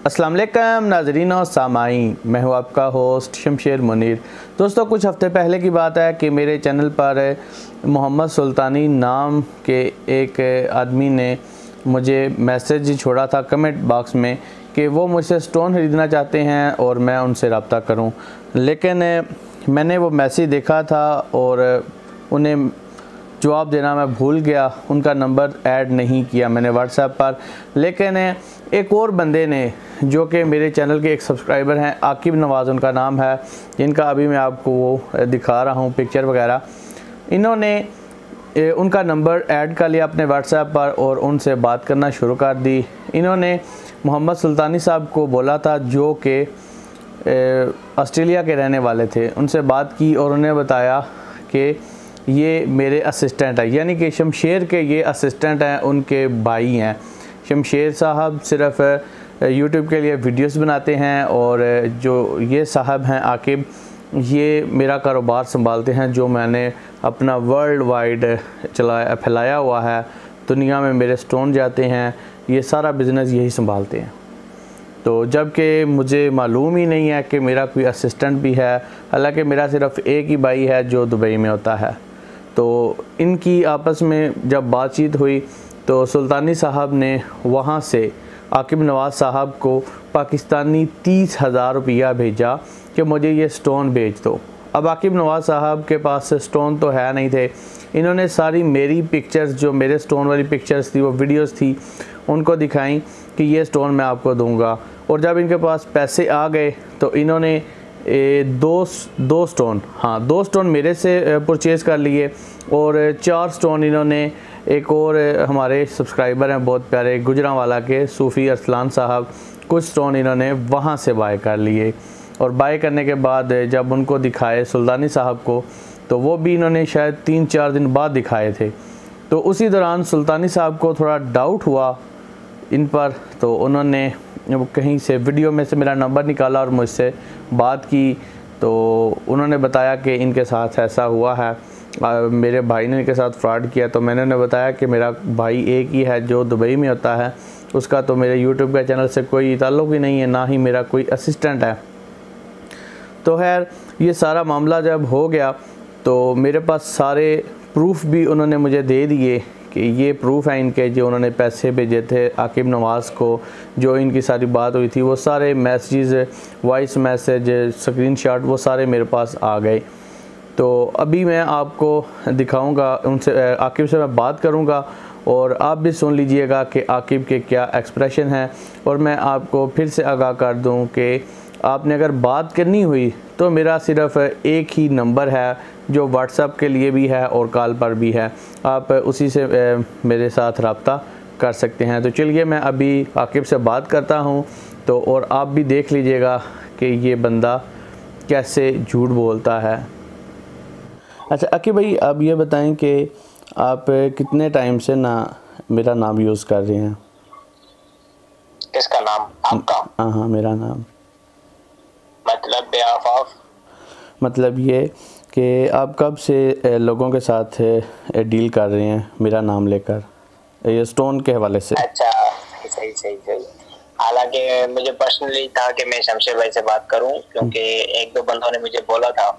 अस्सलाम वालेकुम नाज़रीन और सामाईन, मैं हूं आपका होस्ट शमशेर मुनीर। दोस्तों, कुछ हफ़्ते पहले की बात है कि मेरे चैनल पर मोहम्मद सुल्तानी नाम के एक आदमी ने मुझे मैसेज छोड़ा था कमेंट बॉक्स में कि वो मुझसे स्टोन ख़रीदना चाहते हैं और मैं उनसे रब्ता करूं। लेकिन मैंने वो मैसेज देखा था और उन्हें जवाब देना मैं भूल गया, उनका नंबर ऐड नहीं किया मैंने व्हाट्सएप पर। लेकिन एक और बंदे ने, जो कि मेरे चैनल के एक सब्सक्राइबर हैं, आकिब नवाज़ उनका नाम है, जिनका अभी मैं आपको वो दिखा रहा हूँ पिक्चर वगैरह, इन्होंने उनका नंबर ऐड कर लिया अपने व्हाट्सएप पर और उनसे बात करना शुरू कर दी। इन्होंने मोहम्मद सुल्तानी साहब को बोला था, जो कि ऑस्ट्रेलिया के रहने वाले थे, उनसे बात की और उन्हें बताया कि ये मेरे असिस्टेंट है, यानी कि शमशेर के ये असिस्टेंट हैं, उनके भाई हैं। शमशेर साहब सिर्फ यूट्यूब के लिए वीडियोस बनाते हैं और जो ये साहब हैं आकिब, ये मेरा कारोबार संभालते हैं, जो मैंने अपना वर्ल्ड वाइड फैलाया हुआ है। दुनिया में मेरे स्टोन जाते हैं, ये सारा बिज़नेस यही संभालते हैं। तो जबकि मुझे मालूम ही नहीं है कि मेरा कोई असिस्टेंट भी है, हालांकि मेरा सिर्फ एक ही भाई है जो दुबई में होता है। तो इनकी आपस में जब बातचीत हुई तो सुल्तानी साहब ने वहाँ से आकिब नवाज़ साहब को पाकिस्तानी 30,000 रुपया भेजा कि मुझे ये स्टोन भेज दो। अब आकिब नवाज़ साहब के पास स्टोन तो है नहीं थे। इन्होंने सारी मेरी पिक्चर्स, जो मेरे स्टोन वाली पिक्चर्स थी, वो वीडियोस थी, उनको दिखाई कि ये स्टोन मैं आपको दूंगा। और जब इनके पास पैसे आ गए तो इन्होंने दो स्टोन मेरे से परचेज़ कर लिए और 4 स्टोन इन्होंने, एक और हमारे सब्सक्राइबर हैं बहुत प्यारे गुजरांवाला के सूफ़ी अरसलान साहब, कुछ स्टोन इन्होंने वहाँ से बाय कर लिए। और बाय करने के बाद जब उनको दिखाए सुल्तानी साहब को, तो वो भी इन्होंने शायद 3-4 दिन बाद दिखाए थे। तो उसी दौरान सुल्तानी साहब को थोड़ा डाउट हुआ इन पर, तो उन्होंने कहीं से वीडियो में से मेरा नंबर निकाला और मुझसे बात की। तो उन्होंने बताया कि इनके साथ ऐसा हुआ है, मेरे भाई ने इनके साथ फ्रॉड किया। तो मैंने उन्हें बताया कि मेरा भाई एक ही है जो दुबई में होता है, उसका तो मेरे यूट्यूब के चैनल से कोई ताल्लुक़ ही नहीं है, ना ही मेरा कोई असिस्टेंट है। तो खैर, ये सारा मामला जब हो गया तो मेरे पास सारे प्रूफ भी उन्होंने मुझे दे दिए कि ये प्रूफ है इनके, जो उन्होंने पैसे भेजे थे आकिब नवाज़ को, जो इनकी सारी बात हुई थी, वो सारे मैसेज, वॉइस मैसेज, स्क्रीनशॉट, वो सारे मेरे पास आ गए। तो अभी मैं आपको दिखाऊंगा, उनसे आकिब से मैं बात करूंगा और आप भी सुन लीजिएगा कि आकिब के क्या एक्सप्रेशन हैं। और मैं आपको फिर से आगाह कर दूं कि आपने अगर बात करनी हुई तो मेरा सिर्फ एक ही नंबर है, जो व्हाट्सएप के लिए भी है और कॉल पर भी है, आप उसी से मेरे साथ रब्ता कर सकते हैं। तो चलिए मैं अभी आकिब से बात करता हूँ, तो और आप भी देख लीजिएगा कि ये बंदा कैसे झूठ बोलता है। अच्छा आकिब भाई, आप ये बताएं कि आप कितने टाइम से मेरा नाम यूज़ कर रहे हैं? किसका नाम? आपका? हाँ, मेरा नाम। मतलब ये कि आप कब से लोगों के साथ डील कर रहे हैं मेरा नाम लेकर, ये स्टोन के हवाले से? अच्छा, सही। हालांकि मुझे पर्सनली था कि मैं शमशेर भाई से बात करूं, क्योंकि एक दो बंदों ने मुझे बोला था,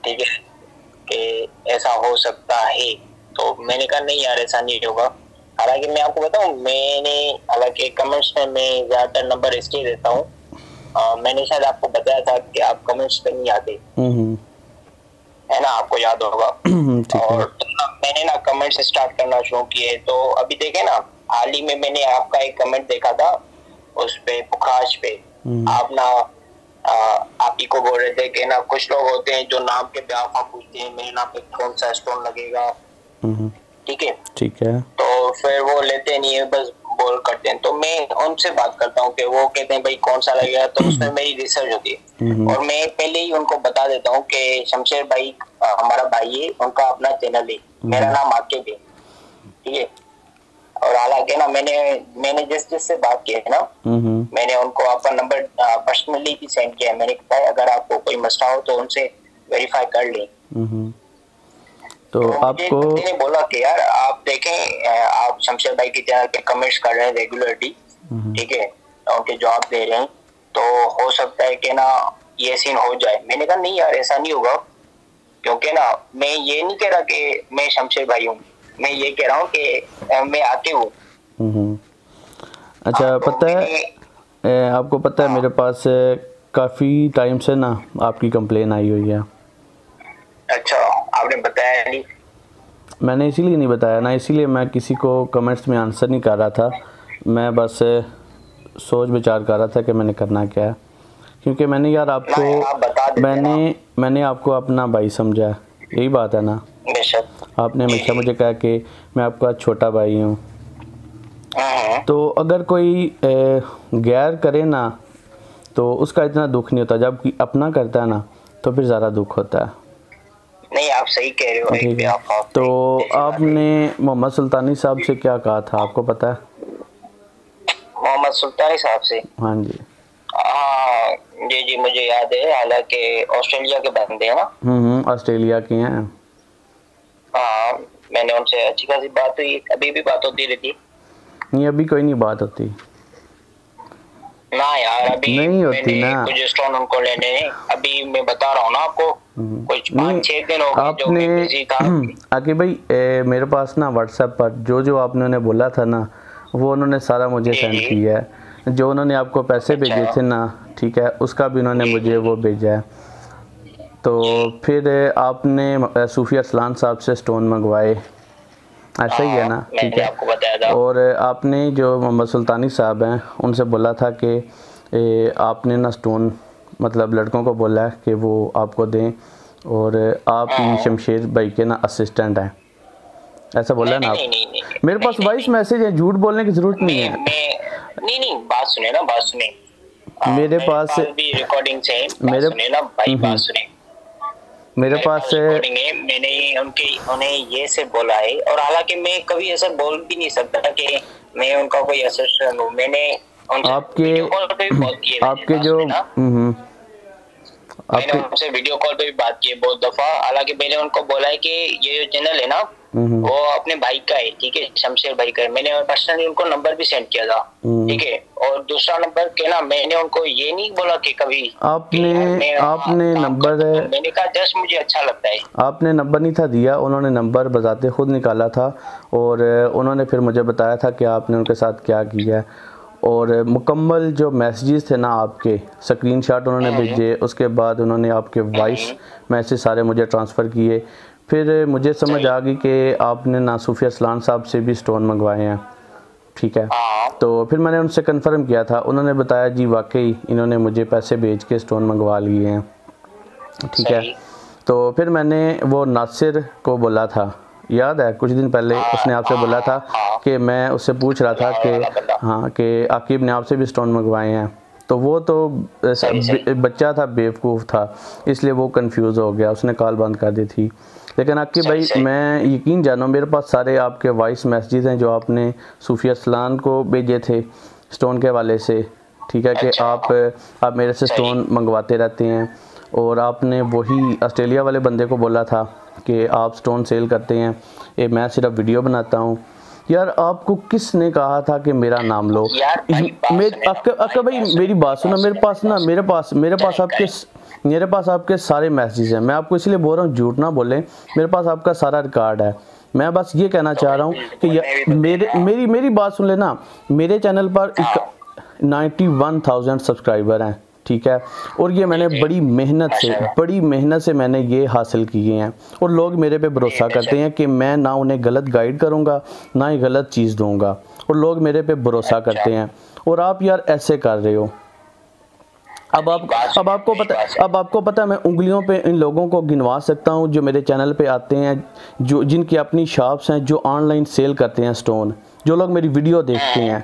ठीक है, कि ऐसा हो सकता है। तो मैंने कहा नहीं यार, ऐसा नहीं होगा। हालांकि मैं आपको बताऊं, हालांकि कमेंट्स में मैं ज़्यादातर नंबर इसलिए देता हूँ, मैंने शायद आपको बताया था कि आप कमेंट्स पे नहीं आते, है ना, आपको याद होगा। और तो मैंने कमेंट्स स्टार्ट करना शुरू किए। तो अभी देखे ना, हाल ही में मैंने आपका एक कमेंट देखा था, उस पे पुखाश पे आप आप ही को बोल रहे थे कि कुछ लोग होते हैं जो नाम के ब्याफा पूछते हैं, मेरे नाम पे कौन सा स्टोन लगेगा, ठीक है, तो फिर वो लेते नहीं है, बस बोल करते हैं। तो मैं उनसे बात करता हूँ कि वो कहते हैं भाई कौन सा लगेगा, तो उसमें मेरी रिसर्च होती है और मैं पहले ही उनको बता देता हूँ कि शमशेर भाई हमारा भाई है, उनका अपना चैनल है, मेरा नाम आकिब है, ठीक है। और हालांकि मैंने जिससे बात की है ना, मैंने उनको आपका नंबर पर्सनली भी सेंड किया है। मैंने कहा अगर आपको कोई मसला हो तो उनसे वेरीफाई कर लें। तो आपको मैंने बोला कि यार आप देखें, आप शमशेर भाई के चैनल पे कमेंट्स कर रहे हैं रेगुलरली, ठीक है, उनके जो आप दे रहे हैं, तो हो सकता है कि ना ये सीन हो जाए। मैंने कहा नहीं यार ऐसा नहीं होगा, क्योंकि ना मैं ये नहीं कह रहा कि मैं शमशेर भाई हूँ, मैं ये कह रहा हूँ कि मैं आके हूँ। अच्छा, पता है आपको पता है मेरे पास काफ़ी टाइम से ना आपकी कंप्लेन आई हुई है। अच्छा, आपने बताया नहीं? मैंने इसीलिए नहीं बताया ना, इसीलिए मैं किसी को कमेंट्स में आंसर नहीं कर रहा था। मैं बस सोच विचार कर रहा था कि मैंने करना क्या है, क्योंकि मैंने यार आपको मैंने आपको अपना भाई समझा, यही बात है ना। आपने हमेशा मुझे कहा कि मैं आपका छोटा भाई हूँ, तो अगर कोई गैर करे ना तो उसका इतना दुख नहीं होता, जब अपना करता है ना तो फिर ज़्यादा दुख होता है। नहीं, आप सही कह रहे हो। ठीक है, तो आपने मोहम्मद सुल्तानी साहब से क्या कहा था, आपको पता है? मोहम्मद सुल्तानी साहब से? हाँ जी। हाँ जी जी, मुझे याद है। हालांकि ऑस्ट्रेलिया के बंदे हैं ना। ऑस्ट्रेलिया के हैं। हाँ, मैंने उनसे अच्छी खासी बात हुई, अभी भी बात होती रहती। नहीं, अभी कोई नहीं बात होती ना यार, अभी नहीं होती ना। कुछ स्टोन उनको लेने हैं। अभी मैं बता रहा हूँ ना आपको, कुछ 5-6 दिन हो गए जो मैं बिजी था। आकिब भाई, मेरे पास ना व्हाट्सएप पर जो आपने उन्हें बोला था ना, वो उन्होंने सारा मुझे सेंड किया है। जो उन्होंने आपको पैसे भेजे थे ना, ठीक है, उसका भी उन्होंने मुझे वो भेजा है। तो फिर आपने सूफी अरसलान साहब से स्टोन मंगवाए, ऐसा ही है ना? ठीक है। और आपने जो मोहम्मद सुल्तानी साहब हैं उनसे बोला था कि आपने ना स्टोन मतलब लड़कों को बोला है कि वो आपको दें, और आप ही शमशेर भाई के ना असिस्टेंट हैं, ऐसा बोला है ना आप? मेरे पास वॉइस मैसेज है, झूठ बोलने की जरूरत नहीं है। नहीं, बात सुने ना, बात सुने। मेरे पास भी रिकॉर्डिंग से मेरे सुने ना भाई, बात सुने। मेरे पास मैंने उन्हें ये से बोला है, और हालांकि मैं कभी ऐसा बोल भी नहीं सकता कि मैं उनका कोई असिस्टेंट हूँ। मैंने आपके जो मैंने उनसे वीडियो कॉल पे भी बात की है बहुत दफा। हालांकि मैंने उनको बोला है कि ये जो चैनल है ना वो अपने भाई का है, ठीक है, शमशेर भाई का है। मैंने पर्सनली उनको नंबर भी सेंड किया था, ठीक है। और दूसरा नंबर के ना मैंने उनको ये नहीं बोला कि कभी आपने नंबर, मैंने कहा जस्ट मुझे अच्छा लगता है। आपने नंबर नहीं था दिया, उन्होंने नंबर बजाते खुद निकाला था, और उन्होंने फिर मुझे बताया था कि आपने उनके साथ क्या किया है। और मुकम्मल जो मैसेजेस थे ना आपके, स्क्रीनशॉट उन्होंने भेजे, उसके बाद उन्होंने आपके वॉइस मैसेज सारे मुझे ट्रांसफ़र किए। फिर मुझे समझ आ गई कि आपने ना सूफी अरसलान साहब से भी स्टोन मंगवाए हैं, ठीक है। तो फिर मैंने उनसे कंफर्म किया था, उन्होंने बताया जी वाकई इन्होंने मुझे पैसे भेज के स्टोन मंगवा लिए हैं, ठीक है। तो फिर मैंने वो नासिर को बोला था, याद है कुछ दिन पहले उसने आपसे बोला था कि मैं उससे पूछ रहा था कि हाँ कि आकिब ने आपसे भी स्टोन मंगवाए हैं। तो वो तो बच्चा था, बेवकूफ़ था, इसलिए वो कंफ्यूज हो गया, उसने कॉल बंद कर दी थी। लेकिन आकिब भाई, मैं यकीन जानो मेरे पास सारे आपके वॉइस मैसेजेस हैं जो आपने सूफी अरसलान को भेजे थे स्टोन के वाले से, ठीक है, कि आप मेरे से स्टोन मंगवाते रहते हैं। और आपने वही ऑस्ट्रेलिया वाले बंदे को बोला था कि आप स्टोन सेल करते हैं, ये मैं सिर्फ वीडियो बनाता हूँ। यार आपको किसने कहा था कि मेरा नाम लो? अक्का भाई मेरी बात सुनो, मेरे पास आपके सारे मैसेजेस हैं। मैं आपको इसलिए बोल रहा हूँ झूठ ना बोलें, मेरे पास आपका सारा रिकॉर्ड है। मैं बस ये कहना चाह रहा हूँ कि मेरी बात सुन लेना। मेरे चैनल पर 91,000 सब्सक्राइबर हैं, ठीक है, और ये मैंने बड़ी मेहनत से मैंने ये हासिल किए हैं। और लोग मेरे पे भरोसा करते हैं कि मैं ना उन्हें गलत गाइड करूँगा ना ही गलत चीज़ दूँगा, और लोग मेरे पे भरोसा करते हैं। और आप यार ऐसे कर रहे हो। अब आपको पता है मैं उंगलियों पे इन लोगों को गिनवा सकता हूँ जो मेरे चैनल पे आते हैं, जो जिनकी अपनी शॉप्स हैं, जो ऑनलाइन सेल करते हैं स्टोन, जो लोग मेरी वीडियो देखते हैं।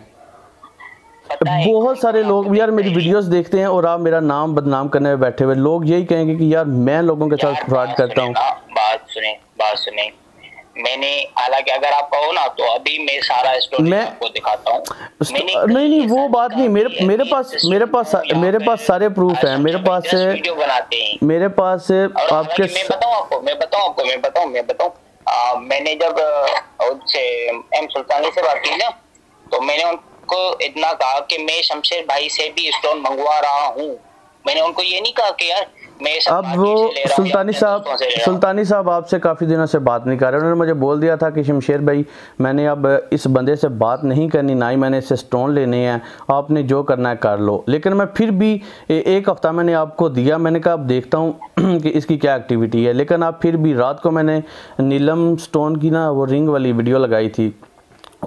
बहुत सारे लोग यार मेरी वीडियोस देखते हैं और आप मेरा नाम बदनाम करने में बैठे हुए। लोग यही कहेंगे कि यार मैं लोगों के साथ फ्रॉड करता हूँ। बात सुने, मैंने हालांकि अगर आप कहो ना तो अभी मैं सारा स्टोरी आपको दिखाता हूँ। नहीं वो बात नहीं, मेरे पास सारे प्रूफ हैं। मेरे पास वीडियो बनाते हैं, मेरे पास आपके मैं बताऊँ मैंने जब उससे एम सुल्तानी से बात की ना, तो मैंने उनको उनको इतना कहा कि मैं शमशेर भाई से भी स्टोन मंगवा रहा हूँ। मैंने उनको ये नहीं कहा कि यार मैं अब वो सुल्तानी साहब आपसे काफ़ी दिनों से बात नहीं कर रहे। उन्होंने मुझे बोल दिया था कि शमशेर भाई मैंने अब इस बंदे से बात नहीं करनी, ना ही मैंने इससे स्टोन लेने हैं, आपने जो करना है कर लो। लेकिन मैं फिर भी एक हफ़्ता मैंने आपको दिया, मैंने कहा अब देखता हूँ कि इसकी क्या एक्टिविटी है। लेकिन आप फिर भी रात को मैंने नीलम स्टोन की ना वो रिंग वाली वीडियो लगाई थी,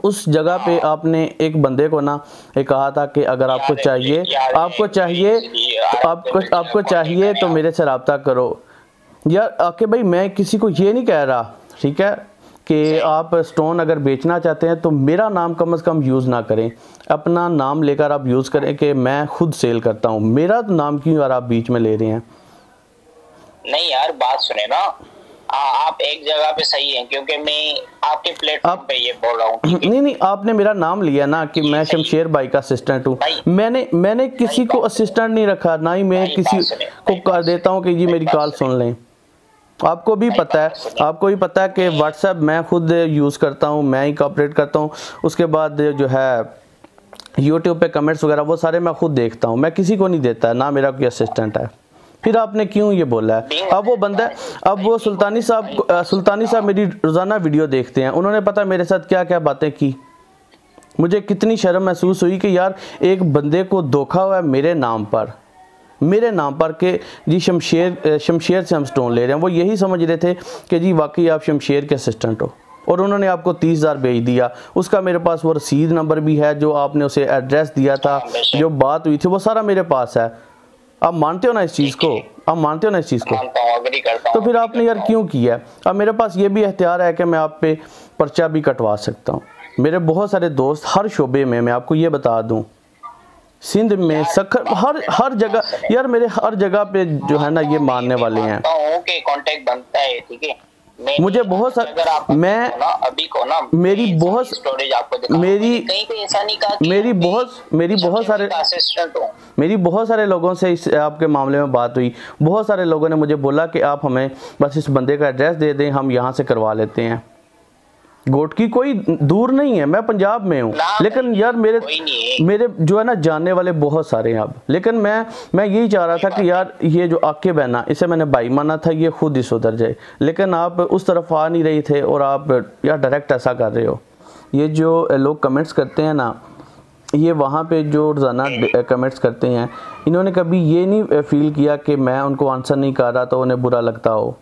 उस जगह पे आपने एक बंदे को ना कहा था कि अगर आपको चाहिए तो मेरे से रब्ता करो। यार आके भाई मैं किसी को ये नहीं कह रहा, ठीक है, कि आप स्टोन अगर बेचना चाहते हैं तो मेरा नाम कम से कम यूज़ ना करें, अपना नाम लेकर आप यूज़ करें कि मैं खुद सेल करता हूँ। मेरा तो नाम क्यों यार आप बीच में ले रहे हैं? नहीं यार बात सुने ना, आप एक जगह पे सही हैं, क्योंकि मैं आपके प्लेटफॉर्म पे ये बोल रहा हूँ। नहीं आपने मेरा नाम लिया ना कि मैं शमशेर भाई का असिस्टेंट हूँ। मैंने किसी को असिस्टेंट नहीं रखा, ना ही मैं किसी को कर देता हूँ कि जी मेरी कॉल सुन लें। आपको भी पता है कि व्हाट्सएप मैं खुद यूज़ करता हूँ, मैं ही कॉपरेट करता हूँ। उसके बाद जो है यूट्यूब पे कमेंट्स वगैरह वो सारे मैं खुद देखता हूँ, मैं किसी को नहीं देता, ना मेरा कोई असिस्टेंट है। फिर आपने क्यों ये बोला है? अब वो बंदा, अब वो सुल्तानी साहब मेरी रोज़ाना वीडियो देखते हैं, उन्होंने पता मेरे साथ क्या क्या बातें की। मुझे कितनी शर्म महसूस हुई कि यार एक बंदे को धोखा हुआ है मेरे नाम पर कि जी शमशेर से हम स्टोन ले रहे हैं। वो यही समझ रहे थे कि जी वाकई आप शमशेर के असिस्टेंट हो, और उन्होंने आपको 30,000 भेज दिया। उसका मेरे पास वो रसीद नंबर भी है, जो आपने उसे एड्रेस दिया था, जो बात हुई थी, वो सारा मेरे पास है। आप मानते हो ना इस चीज़ को? तो फिर आपने यार क्यों किया? अब मेरे पास ये भी इख्तियार है कि मैं आप पे पर्चा भी कटवा सकता हूँ। मेरे बहुत सारे दोस्त हर शोबे में, मैं आपको ये बता दूँ, सिंध में, सखर, हर जगह यार, मेरे हर जगह पे जो है ना ये मानने वाले हैं। कांटेक्ट बनता है, ठीक है। मुझे बहुत सारे, मैं अभी को ना मेरी बहुत स्टोरेज आपको दिखाऊंगा, कहीं पे ऐसा नहीं कहा कि मेरी बहुत सारे लोगों से इस आपके मामले में बात हुई। बहुत सारे लोगों ने मुझे बोला कि आप हमें बस इस बंदे का एड्रेस दे दें, हम यहाँ से करवा लेते हैं। गोटकी कोई दूर नहीं है, मैं पंजाब में हूँ, लेकिन यार मेरे जो है ना जानने वाले बहुत सारे हैं अब। लेकिन मैं यही चाह रहा था कि यार ये जो आकिब है ना, इसे मैंने भाई माना था, ये खुद ही सुधर जाए। लेकिन आप उस तरफ आ नहीं रही थे, और आप यार डायरेक्ट ऐसा कर रहे हो। ये जो लोग कमेंट्स करते हैं ना, ये वहाँ पे जो रोज़ाना कमेंट्स करते हैं, इन्होंने कभी ये नहीं फील किया कि मैं उनको आंसर नहीं कर रहा तो उन्हें बुरा लगता हो,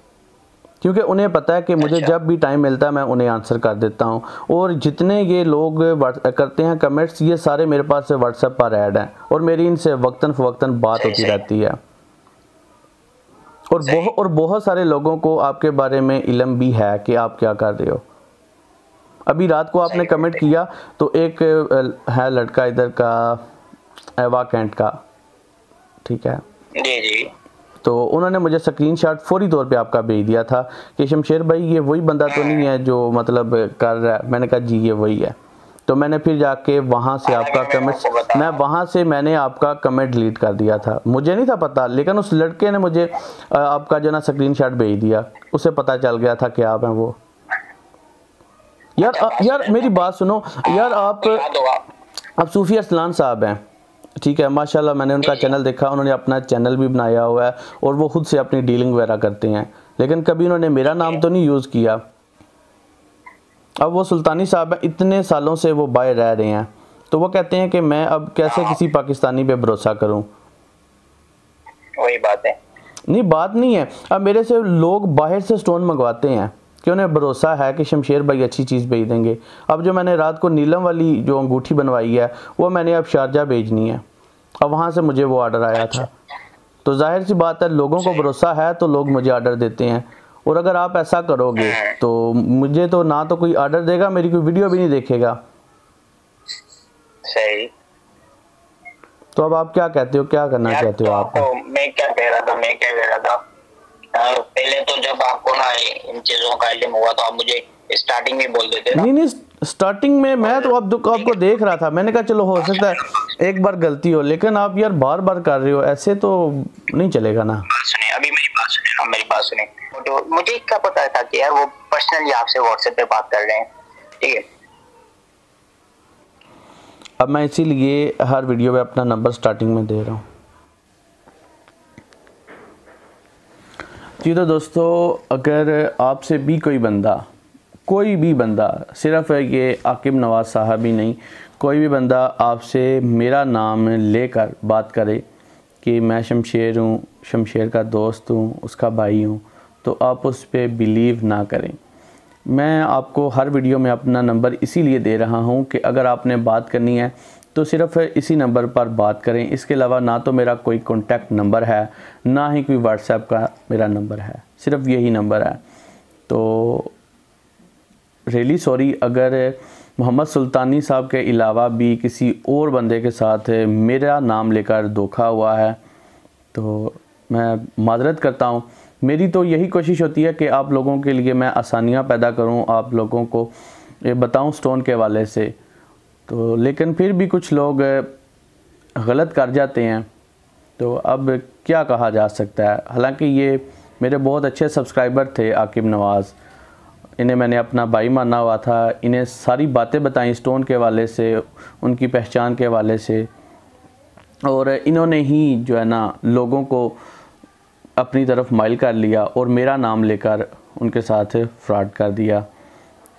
क्योंकि उन्हें पता है कि मुझे जब भी टाइम मिलता है मैं उन्हें आंसर कर देता हूँ। और जितने ये लोग करते हैं कमेंट्स, ये सारे मेरे पास से व्हाट्सएप पर ऐड हैं, और मेरी इनसे वक्तन फ़वक्तन बात होती रहती है। और बहुत सारे लोगों को आपके बारे में इल्म भी है कि आप क्या कर रहे हो। अभी रात को आपने कमेंट किया तो एक है लड़का इधर का, एवा कैंट का, ठीक है जी, तो उन्होंने मुझे स्क्रीनशॉट फौरी तौर पे आपका भेज दिया था कि शमशेर भाई ये वही बंदा तो नहीं है जो मतलब कर रहा है। मैंने कहा जी ये वही है। तो मैंने फिर जाके वहाँ से आपका कमेंट, मैंने आपका कमेंट डिलीट कर दिया था। मुझे नहीं था पता, लेकिन उस लड़के ने मुझे आपका जो ना स्क्रीनशॉट भेज दिया, उसे पता चल गया था कि आप हैं वो। यार मेरी बात सुनो यार, आप सूफी अरसलान साहब हैं, ठीक है, माशाल्लाह मैंने उनका चैनल देखा, उन्होंने अपना चैनल भी बनाया हुआ है और वो खुद से अपनी डीलिंग वगैरह करते हैं, लेकिन कभी उन्होंने मेरा नाम तो नहीं यूज़ किया। अब वो सुल्तानी साहब हैं, इतने सालों से वो बाहर रह रहे हैं, तो वो कहते हैं कि मैं अब कैसे किसी पाकिस्तानी पे भरोसा करूं। वही बात है। नहीं बात नहीं है, अब मेरे से लोग बाहर से स्टोन मंगवाते हैं कि उन्हें भरोसा है कि शमशेर भाई अच्छी चीज़ भेज देंगे। अब जो मैंने रात को नीलम वाली जो अंगूठी बनवाई है, वो मैंने अब शारजा भेजनी है, अब वहाँ से मुझे वो ऑर्डर आया था। तो जाहिर सी बात है, लोगों को भरोसा है तो लोग मुझे ऑर्डर देते हैं। और अगर आप ऐसा करोगे तो मुझे तो ना तो कोई ऑर्डर देगा, मेरी कोई वीडियो भी नहीं देखेगा। सही। तो अब आप क्या कहते हो, क्या करना चाहते हो आप? मैं क्या कह रहा था पहले तो जब आपको ना इन चीजों का इल्म हुआ तो आप मुझे स्टार्टिंग में बोल देते ना। नहीं स्टार्टिंग में मैं तो आपको देख रहा था, मैंने कहा चलो हो सकता है एक बार गलती हो, लेकिन आप यार बार बार कर रहे हो, ऐसे तो नहीं चलेगा ना। सुनिए अभी मेरी बात सुनिए। तो मुझे क्या पता था कि यार वो पर्सनली आपसे व्हाट्सएप पे बात कर रहे हैं, ठीक है। अब मैं इसीलिए हर वीडियो में अपना नंबर स्टार्टिंग में दे रहा हूँ। जी तो दोस्तों, अगर आपसे भी कोई भी बंदा सिर्फ ये आकिब नवाज़ साहब ही नहीं, कोई भी बंदा आपसे मेरा नाम लेकर बात करे कि मैं शमशेर हूँ, शमशेर का दोस्त हूँ, उसका भाई हूँ, तो आप उस पर बिलीव ना करें। मैं आपको हर वीडियो में अपना नंबर इसीलिए दे रहा हूँ कि अगर आपने बात करनी है तो सिर्फ इसी नंबर पर बात करें। इसके अलावा ना तो मेरा कोई कॉन्टैक्ट नंबर है, ना ही कोई व्हाट्सएप का मेरा नंबर है, सिर्फ यही नंबर है। तो रियली सॉरी अगर मोहम्मद सुल्तानी साहब के अलावा भी किसी और बंदे के साथ मेरा नाम लेकर धोखा हुआ है, तो मैं माजरत करता हूँ। मेरी तो यही कोशिश होती है कि आप लोगों के लिए मैं आसानियाँ पैदा करूँ, आप लोगों को बताऊँ स्टोन के हवाले से। तो लेकिन फिर भी कुछ लोग गलत कर जाते हैं, तो अब क्या कहा जा सकता है। हालांकि ये मेरे बहुत अच्छे सब्सक्राइबर थे आकिब नवाज़, इन्हें मैंने अपना भाई माना हुआ था, इन्हें सारी बातें बताई स्टोन के हवाले से, उनकी पहचान के हवाले से, और इन्होंने ही जो है ना लोगों को अपनी तरफ माइल कर लिया और मेरा नाम लेकर उनके साथ फ्रॉड कर दिया।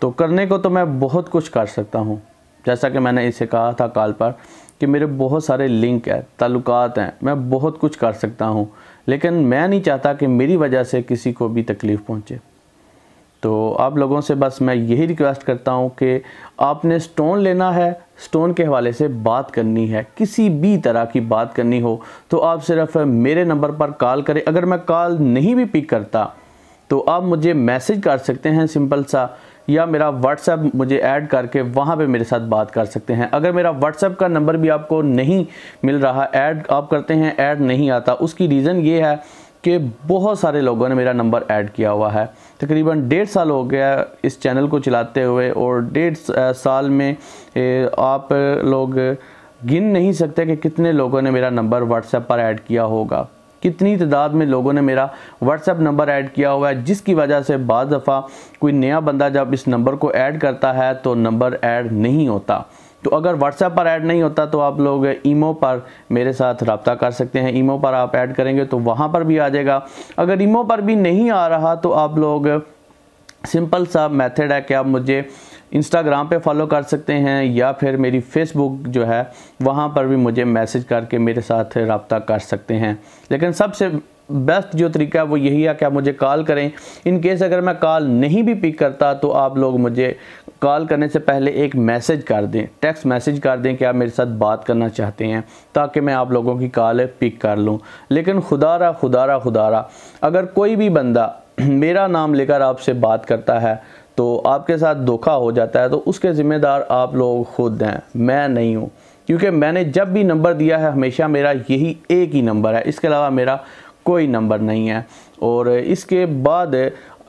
तो करने को तो मैं बहुत कुछ कर सकता हूँ, जैसा कि मैंने इसे कहा था कॉल पर कि मेरे बहुत सारे लिंक हैं, ताल्लुकात हैं, मैं बहुत कुछ कर सकता हूँ, लेकिन मैं नहीं चाहता कि मेरी वजह से किसी को भी तकलीफ़ पहुँचे। तो आप लोगों से बस मैं यही रिक्वेस्ट करता हूँ कि आपने स्टोन लेना है, स्टोन के हवाले से बात करनी है, किसी भी तरह की बात करनी हो तो आप सिर्फ मेरे नंबर पर कॉल करें। अगर मैं कॉल नहीं भी पिक करता तो आप मुझे मैसेज कर सकते हैं सिंपल सा, या मेरा व्हाट्सएप मुझे ऐड करके वहाँ पे मेरे साथ बात कर सकते हैं। अगर मेरा व्हाट्सएप का नंबर भी आपको नहीं मिल रहा, ऐड आप करते हैं ऐड नहीं आता, उसकी रीज़न ये है कि बहुत सारे लोगों ने मेरा नंबर ऐड किया हुआ है। तकरीबन 1.5 साल हो गया इस चैनल को चलाते हुए, और 1.5 साल में आप लोग गिन नहीं सकते कि कितने लोगों ने मेरा नंबर व्हाट्सएप पर ऐड किया होगा, कितनी तादाद में लोगों ने मेरा व्हाट्सएप नंबर ऐड किया हुआ है, जिसकी वजह से बाज़ दफ़ा कोई नया बंदा जब इस नंबर को ऐड करता है तो नंबर ऐड नहीं होता। तो अगर व्हाट्सएप पर ऐड नहीं होता तो आप लोग ईमो पर मेरे साथ रब्ता कर सकते हैं, ईमो पर आप ऐड करेंगे तो वहाँ पर भी आ जाएगा। अगर ईमो पर भी नहीं आ रहा तो आप लोग सिंपल सा मेथड है कि आप मुझे इंस्टाग्राम पे फॉलो कर सकते हैं, या फिर मेरी फेसबुक जो है वहाँ पर भी मुझे मैसेज करके मेरे साथ रब्ता कर सकते हैं। लेकिन सबसे बेस्ट जो तरीका है वो यही है कि आप मुझे कॉल करें। इन केस अगर मैं कॉल नहीं भी पिक करता तो आप लोग मुझे कॉल करने से पहले एक मैसेज कर दें, टेक्स्ट मैसेज कर दें कि आप मेरे साथ बात करना चाहते हैं, ताकि मैं आप लोगों की कॉल पिक कर लूं। लेकिन खुदारा अगर कोई भी बंदा मेरा नाम लेकर आपसे बात करता है तो आपके साथ धोखा हो जाता है, तो उसके ज़िम्मेदार आप लोग खुद हैं, मैं नहीं हूँ। क्योंकि मैंने जब भी नंबर दिया है हमेशा मेरा यही एक ही नंबर है, इसके अलावा मेरा कोई नंबर नहीं है। और इसके बाद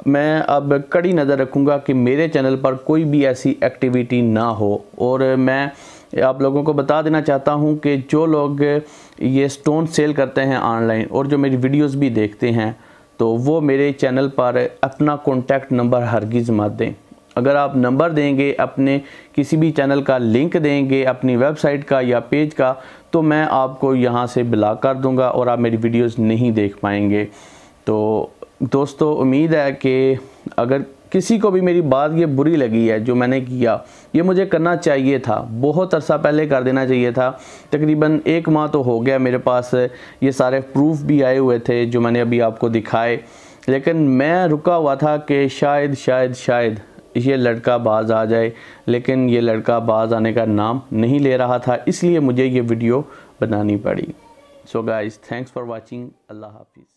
मैं अब कड़ी नज़र रखूँगा कि मेरे चैनल पर कोई भी ऐसी एक्टिविटी ना हो। और मैं आप लोगों को बता देना चाहता हूँ कि जो लोग ये स्टोन सेल करते हैं ऑनलाइन और जो मेरी वीडियोस भी देखते हैं, तो वो मेरे चैनल पर अपना कॉन्टैक्ट नंबर हरगिज़ मत दें। अगर आप नंबर देंगे, अपने किसी भी चैनल का लिंक देंगे, अपनी वेबसाइट का या पेज का, तो मैं आपको यहाँ से ब्लॉक कर दूँगा और आप मेरी वीडियोस नहीं देख पाएंगे। तो दोस्तों, उम्मीद है कि अगर किसी को भी मेरी बात ये बुरी लगी है, जो मैंने किया, ये मुझे करना चाहिए था, बहुत अरसा पहले कर देना चाहिए था। तकरीबन 1 माह तो हो गया, मेरे पास ये सारे प्रूफ भी आए हुए थे जो मैंने अभी आपको दिखाए, लेकिन मैं रुका हुआ था कि शायद ये लड़का बाज आ जाए, लेकिन ये लड़का बाज आने का नाम नहीं ले रहा था, इसलिए मुझे ये वीडियो बनानी पड़ी। So guys, thanks for watching. अल्लाह हाफिज़।